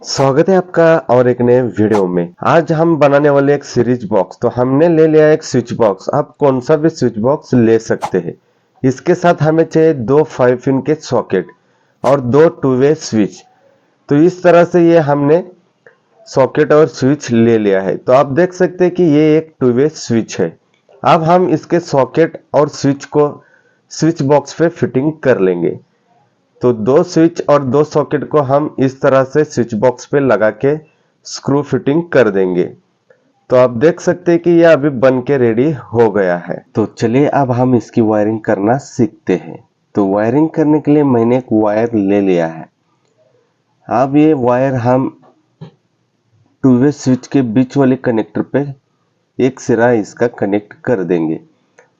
स्वागत है आपका और एक नए वीडियो में। आज हम बनाने वाले एक सीरीज बॉक्स। तो हमने ले लिया एक स्विच बॉक्स। आप कौन सा भी स्विच बॉक्स ले सकते हैं। इसके साथ हमें चाहिए दो 5 पिन के सॉकेट और दो 2-वे स्विच। तो इस तरह से ये हमने सॉकेट और स्विच ले लिया है। तो आप देख सकते हैं कि ये एक 2-वे स्विच है। अब हम इसके सॉकेट और स्विच को स्विच बॉक्स पे फिटिंग कर लेंगे। तो दो स्विच और दो सॉकेट को हम इस तरह से स्विच बॉक्स पे लगा के स्क्रू फिटिंग कर देंगे। तो आप देख सकते हैं कि यह अभी बन के रेडी हो गया है। तो चलिए अब हम इसकी वायरिंग करना सीखते हैं। तो वायरिंग करने के लिए मैंने एक वायर ले लिया है। अब ये वायर हम 2-वे स्विच के बीच वाले कनेक्टर पे एक सिरा इसका कनेक्ट कर देंगे।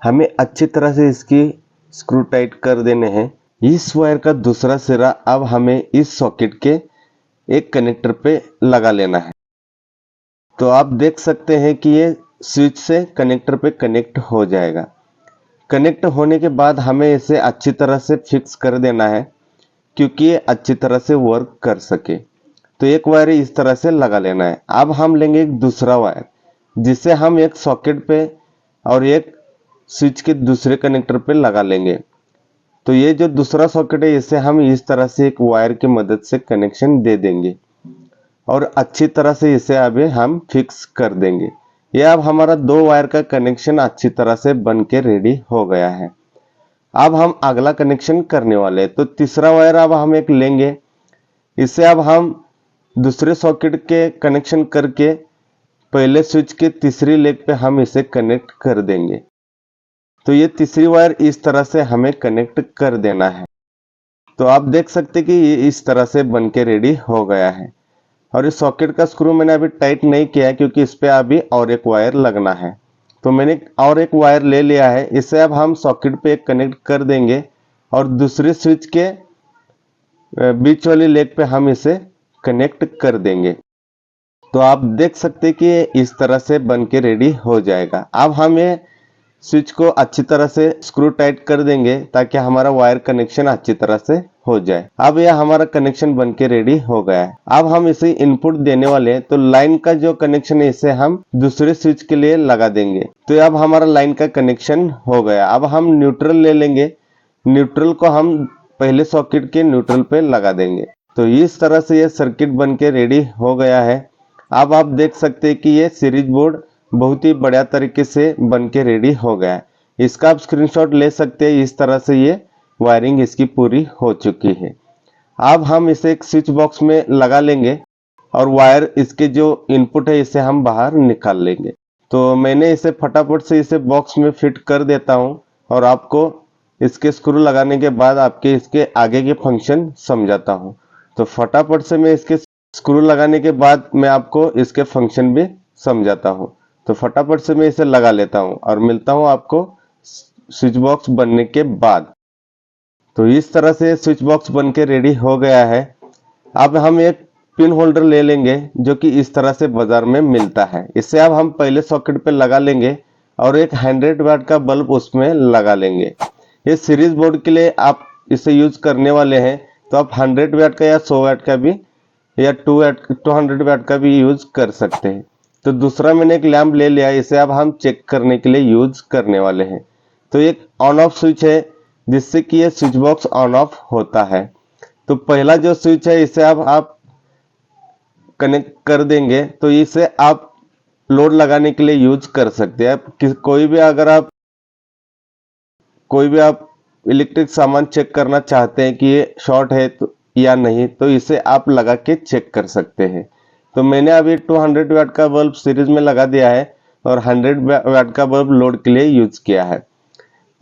हमें अच्छी तरह से इसकी स्क्रू टाइट कर देने हैं। इस वायर का दूसरा सिरा अब हमें इस सॉकेट के एक कनेक्टर पे लगा लेना है। तो आप देख सकते हैं कि ये स्विच से कनेक्टर पे कनेक्ट हो जाएगा। कनेक्ट होने के बाद हमें इसे अच्छी तरह से फिक्स कर देना है क्योंकि ये अच्छी तरह से वर्क कर सके। तो एक वायर इस तरह से लगा लेना है। अब हम लेंगे एक दूसरा वायर जिसे हम एक सॉकेट पे और एक स्विच के दूसरे कनेक्टर पे लगा लेंगे। तो ये जो दूसरा सॉकेट है इसे हम इस तरह से एक वायर की मदद से कनेक्शन दे देंगे और अच्छी तरह से इसे अभी हम फिक्स कर देंगे। ये अब हमारा दो वायर का कनेक्शन अच्छी तरह से बन के रेडी हो गया है। अब हम अगला कनेक्शन करने वाले हैं। तो तीसरा वायर अब हम एक लेंगे। इसे अब हम दूसरे सॉकेट के कनेक्शन करके पहले स्विच के तीसरी लेग पे हम इसे कनेक्ट कर देंगे। तो ये तीसरी वायर इस तरह से हमें कनेक्ट कर देना है। तो आप देख सकते कि ये इस तरह से बन के रेडी हो गया है। और इस सॉकेट का स्क्रू मैंने अभी टाइट नहीं किया है क्योंकि इस पे अभी और एक वायर लगना है। तो मैंने और एक वायर ले लिया है। इसे अब हम सॉकेट पे कनेक्ट कर देंगे और दूसरे स्विच के बीच वाली लेग पे हम इसे कनेक्ट कर देंगे। तो आप देख सकते कि ये इस तरह से बन के रेडी हो जाएगा। अब हम ये स्विच को अच्छी तरह से स्क्रू टाइट कर देंगे ताकि हमारा वायर कनेक्शन अच्छी तरह से हो जाए। अब यह हमारा कनेक्शन बन के रेडी हो गया है। अब हम इसे इनपुट देने वाले हैं। तो लाइन का जो कनेक्शन है इसे हम दूसरे स्विच के लिए लगा देंगे। तो अब हमारा लाइन का कनेक्शन हो गया। अब हम न्यूट्रल ले लेंगे। न्यूट्रल को हम पहले सॉकेट के न्यूट्रल पे लगा देंगे। तो इस तरह से यह सर्किट बन के रेडी हो गया है। अब आप देख सकते हैं कि ये सीरीज बोर्ड बहुत ही बढ़िया तरीके से बन के रेडी हो गया है। इसका आप स्क्रीनशॉट ले सकते हैं। इस तरह से ये वायरिंग इसकी पूरी हो चुकी है। अब हम इसे एक स्विच बॉक्स में लगा लेंगे और वायर इसके जो इनपुट है इसे हम बाहर निकाल लेंगे। तो मैंने इसे फटाफट से इसे बॉक्स में फिट कर देता हूं और आपको इसके स्क्रू लगाने के बाद आपके इसके आगे के फंक्शन समझाता हूं। तो फटाफट से मैं इसके स्क्रू लगाने के बाद मैं आपको इसके फंक्शन भी समझाता हूं। तो फटाफट से मैं इसे लगा लेता हूं और मिलता हूं आपको स्विच बॉक्स बनने के बाद। तो इस तरह से स्विच बॉक्स बन के रेडी हो गया है। अब हम एक पिन होल्डर ले लेंगे जो कि इस तरह से बाजार में मिलता है। इसे अब हम पहले सॉकेट पे लगा लेंगे और एक 100 वाट का बल्ब उसमें लगा लेंगे। ये सीरीज बोर्ड के लिए आप इसे यूज करने वाले हैं। तो आप 100 वाट का या 100 वाट का भी या 200 वाट का भी यूज कर सकते हैं। तो दूसरा मैंने एक लैंप ले लिया। इसे अब हम चेक करने के लिए यूज करने वाले हैं। तो एक ऑन ऑफ स्विच है जिससे कि ये स्विच बॉक्स ऑन ऑफ होता है। तो पहला जो स्विच है इसे अब आप कनेक्ट कर देंगे। तो इसे आप लोड लगाने के लिए यूज कर सकते हैं। कोई भी आप इलेक्ट्रिक सामान चेक करना चाहते हैं कि ये शॉर्ट है तो या नहीं, तो इसे आप लगा के चेक कर सकते हैं। तो मैंने अभी 200 वाट का बल्ब सीरीज में लगा दिया है और 100 वाट का बल्ब लोड के लिए यूज किया है।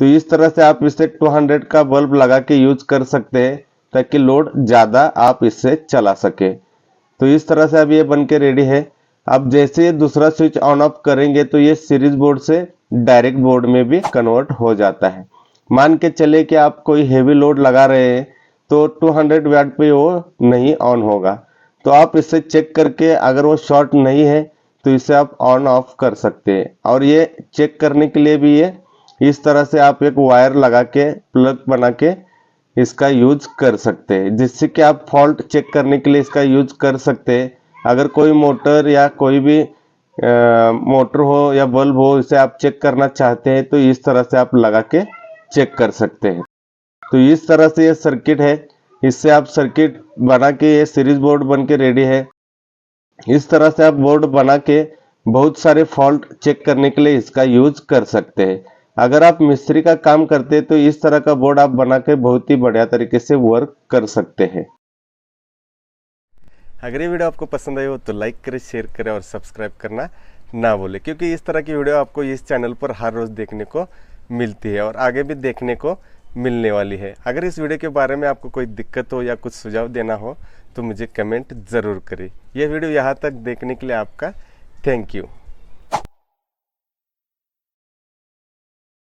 तो इस तरह से आप इसे 200 का बल्ब लगा के यूज कर सकते हैं ताकि लोड ज्यादा आप इससे चला सके। तो इस तरह से अब ये बन के रेडी है। अब जैसे ये दूसरा स्विच ऑन ऑफ करेंगे तो ये सीरीज बोर्ड से डायरेक्ट बोर्ड में भी कन्वर्ट हो जाता है। मान के चले कि आप कोई हेवी लोड लगा रहे हैं तो 200 वाट पे वो नहीं ऑन होगा। तो आप इसे चेक करके अगर वो शॉर्ट नहीं है तो इसे आप ऑन ऑफ कर सकते हैं। और ये चेक करने के लिए भी ये इस तरह से आप एक वायर लगा के प्लग बना के इसका यूज कर सकते हैं, जिससे कि आप फॉल्ट चेक करने के लिए इसका यूज कर सकते हैं। अगर कोई मोटर या कोई भी मोटर हो या बल्ब हो, इसे आप चेक करना चाहते हैं तो इस तरह से आप लगा के चेक कर सकते हैं। तो इस तरह से ये सर्किट है, इससे आप सर्किट बना के ये सीरीज बोर्ड बन के रेडी है। इस तरह से आप बोर्ड बना के बहुत सारे फॉल्ट चेक करने के लिए इसका यूज कर सकते हैं। अगर आप मिस्त्री का काम करते हैं तो इस तरह का बोर्ड आप बना के बहुत ही बढ़िया तरीके से वर्क कर सकते हैं। अगर ये वीडियो आपको पसंद आई हो तो लाइक करें, शेयर करें और सब्सक्राइब करना ना भूलें, क्योंकि इस तरह की वीडियो आपको इस चैनल पर हर रोज़ देखने को मिलती है और आगे भी देखने को मिलने वाली है। अगर इस वीडियो के बारे में आपको कोई दिक्कत हो या कुछ सुझाव देना हो तो मुझे कमेंट ज़रूर करें। यह वीडियो यहाँ तक देखने के लिए आपका थैंक यू।